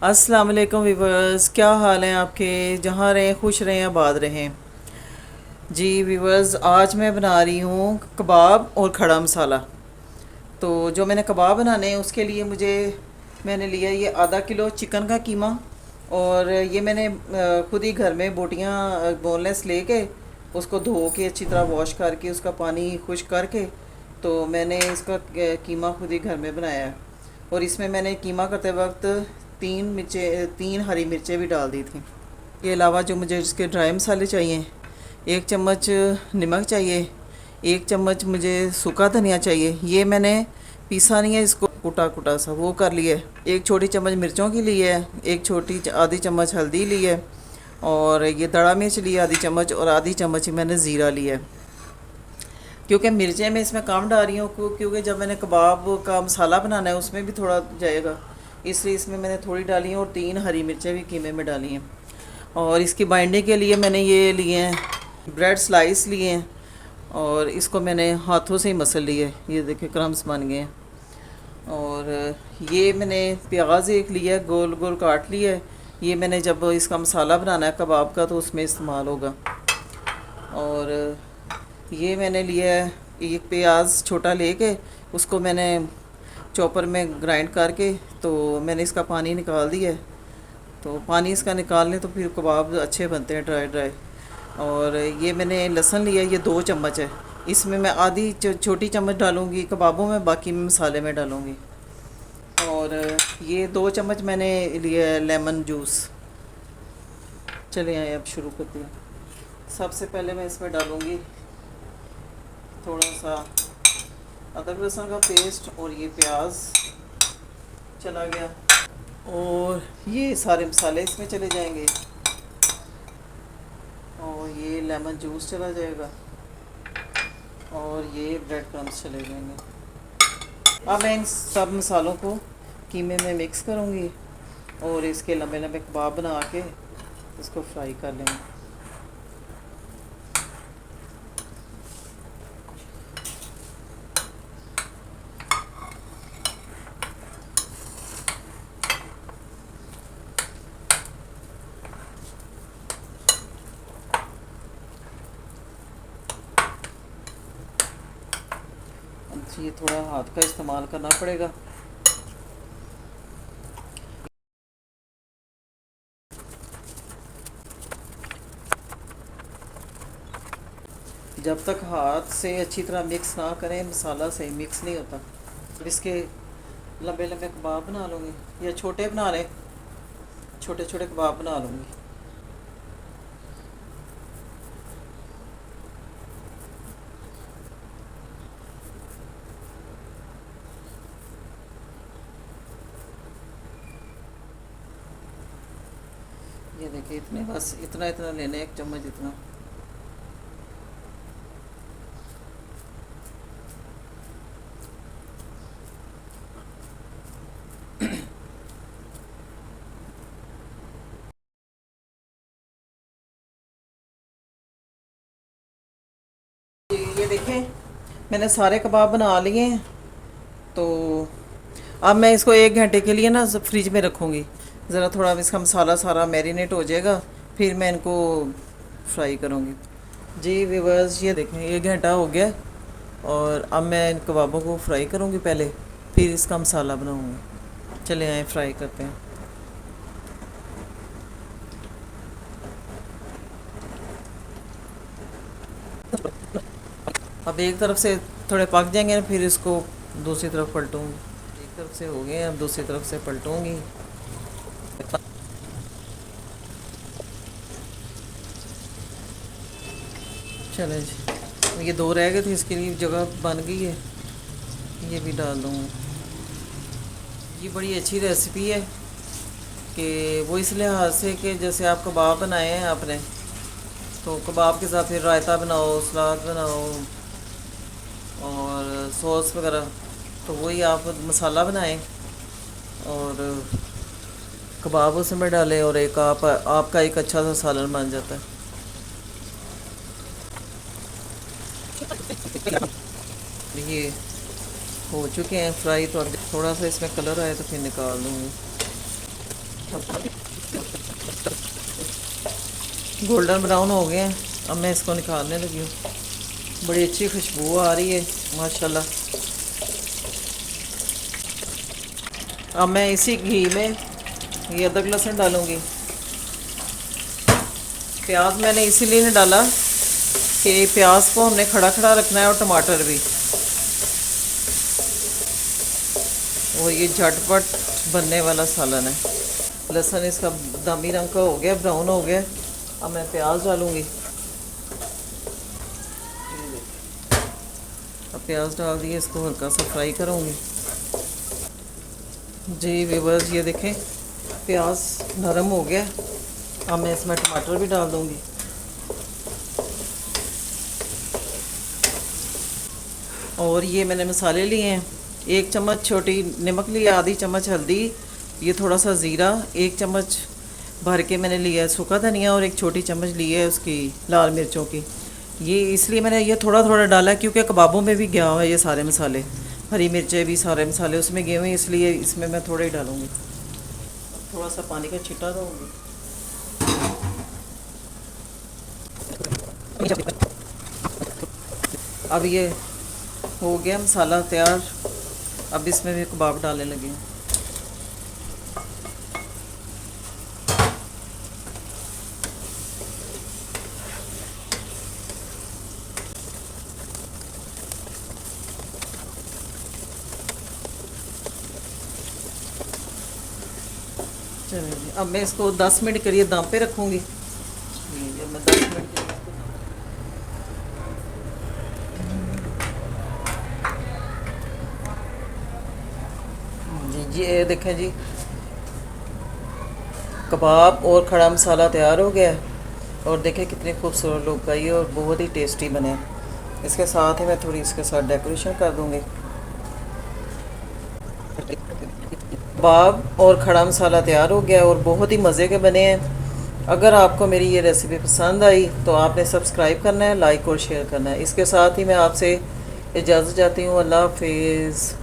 अस्सलाम वालेकुम वीवर्स, क्या हाल हैं आपके। जहाँ रहें खुश रहें आबाद रहें। जी वीवर्स, आज मैं बना रही हूँ कबाब और खड़ा मसाला। तो जो मैंने कबाब बनाने हैं उसके लिए मैंने लिया ये आधा किलो चिकन का कीमा। और ये मैंने खुद ही घर में बोटियाँ बोनलेस लेके उसको धो के अच्छी तरह वॉश करके उसका पानी खुश्क करके तो मैंने इसका कीमा खुद ही घर में बनाया है। और इसमें मैंने कीमा करते वक्त तीन हरी मिर्चें भी डाल दी थी। के अलावा जो मुझे इसके ड्राई मसाले चाहिए, 1 चम्मच नमक चाहिए, 1 चम्मच मुझे सूखा धनिया चाहिए। ये मैंने पीसा नहीं है, इसको कुटा कुटा सा वो कर लिया है। 1 छोटी चम्मच मिर्चों की ली है, आधी चम्मच हल्दी ली है, और ये दड़ा मिर्च ली है आधी चम्मच, और आधी चम्मच ही मैंने ज़ीरा लिया है। क्योंकि मिर्चें मैं इसमें कम डाल रही हूँ क्योंकि जब मैंने कबाब का मसाला बनाना है उसमें भी थोड़ा जाएगा, इसलिए इसमें मैंने थोड़ी डाली हैं। और 3 हरी मिर्चें भी कीमे में डाली हैं। और इसकी बाइंडिंग के लिए मैंने ये लिए हैं ब्रेड स्लाइस लिए हैं, और इसको मैंने हाथों से ही मसल लिए। ये देखिए क्रम्स बन गए हैं। और ये मैंने प्याज एक लिया है, गोल गोल काट लिया है। ये मैंने जब इसका मसाला बनाना है कबाब का तो उसमें इस्तेमाल होगा। और ये मैंने लिया है एक प्याज छोटा लेके, उसको मैंने चॉपर में ग्राइंड करके तो मैंने इसका पानी निकाल दिया है। तो पानी इसका निकालने तो फिर कबाब अच्छे बनते हैं ड्राई ड्राई। और ये मैंने लहसुन लिया, ये 2 चम्मच है। इसमें मैं आधी छोटी चम्मच डालूँगी कबाबों में, बाकी मैं मसाले में डालूँगी। और ये 2 चम्मच मैंने लिया है लेमन जूस। चले आए अब शुरू करते हैं। सबसे पहले मैं इसमें डालूँगी थोड़ा सा अदरक लहसुन का पेस्ट, और ये प्याज चला गया, और ये सारे मसाले इसमें चले जाएंगे, और ये लेमन जूस चला जाएगा, और ये ब्रेड क्रम्स चले जाएंगे। अब मैं इन सब मसालों को कीमे में मिक्स करूँगी, और इसके लंबे लंबे कबाब बना के इसको फ्राई कर लेंगे। ये थोड़ा हाथ का इस्तेमाल करना पड़ेगा। जब तक हाथ से अच्छी तरह मिक्स ना करें मसाला सही मिक्स नहीं होता। अब इसके लंबे लंबे कबाब बना लूँगी, या छोटे बना लें, छोटे छोटे कबाब बना लूँगी। ये देखिए इतने, बस इतना इतना लेना है, 1 चम्मच इतना। ये देखें मैंने सारे कबाब बना लिए हैं। तो अब मैं इसको 1 घंटे के लिए ना फ्रिज में रखूँगी, ज़रा थोड़ा इसका मसाला सारा मैरिनेट हो जाएगा, फिर मैं इनको फ्राई करूँगी। जी व्यूअर्स, ये देखें 1 घंटा हो गया, और अब मैं इन कबाबों को फ्राई करूँगी पहले, फिर इसका मसाला बनाऊँगी। चले आए फ्राई करते हैं। अब एक तरफ से थोड़े पक जाएंगे, फिर इसको दूसरी तरफ पलटूँगी। एक तरफ से हो गए, अब दूसरी तरफ से पलटूँगी। चले जी, ये 2 रह गए थे, इसके लिए जगह बन गई है, ये भी डाल दूँगी। ये बड़ी अच्छी रेसिपी है कि वो इस लिहाज से कि जैसे आप कबाब बनाए हैं आपने, तो कबाब के साथ फिर रायता बनाओ, सलाद बनाओ, और सॉस वगैरह, तो वही आप मसाला बनाएं और कबाब उसमें डालें, और एक आपका एक अच्छा सा सालन बन जाता है। ये हो चुके हैं फ्राई, तो अब थोड़ा सा इसमें कलर आए तो फिर निकाल दूँगी। गोल्डन ब्राउन हो गए हैं। अब मैं इसको निकालने लगी हूँ। बड़ी अच्छी खुशबू आ रही है माशाल्लाह। अब मैं इसी घी में ये अदरक लहसुन डालूँगी। प्याज मैंने इसीलिए नहीं डाला कि प्याज को हमने खड़ा खड़ा रखना है और टमाटर भी। और ये झटपट बनने वाला सालन है। लहसुन इसका दामी रंग का हो गया, ब्राउन हो गया। अब मैं प्याज डालूँगी। अब प्याज डाल दिए, इसको हल्का सा फ्राई करूँगी। जी व्यूअर्स, ये देखें प्याज नरम हो गया। अब मैं इसमें टमाटर भी डाल दूँगी। और ये मैंने मसाले लिए हैं। 1 चम्मच छोटी नमक लिया, आधी चम्मच हल्दी, ये थोड़ा सा ज़ीरा, 1 चम्मच भर के मैंने लिया है सूखा धनिया और 1 छोटी चम्मच ली है उसकी लाल मिर्चों की। ये इसलिए मैंने ये थोड़ा थोड़ा डाला क्योंकि कबाबों में भी गया हुआ है ये सारे मसाले, हरी मिर्चें भी, सारे मसाले उसमें गए हुए हैं, इसलिए इसमें मैं थोड़ा ही डालूँगी। थोड़ा सा पानी का छिट्टा दूँगी। अब ये हो गया मसाला तैयार। अब इसमें भी कबाब डालने लगी हूँ। चलिए अब मैं इसको 10 मिनट के लिए दम पे रखूँगी। जब मैं 10 मिनट के लिए जी ये देखें जी, कबाब और खड़ा मसाला तैयार हो गया है। और देखें कितनी खूबसूरत लुक आई है और बहुत ही टेस्टी बने। इसके साथ ही मैं थोड़ी इसके साथ डेकोरेशन कर दूँगी। कबाब और खड़ा मसाला तैयार हो गया और बहुत ही मज़े के बने हैं। अगर आपको मेरी ये रेसिपी पसंद आई तो आपने सब्सक्राइब करना है, लाइक और शेयर करना है। इसके साथ ही मैं आपसे इजाज़त चाहती हूँ। अल्लाह हाफिज़।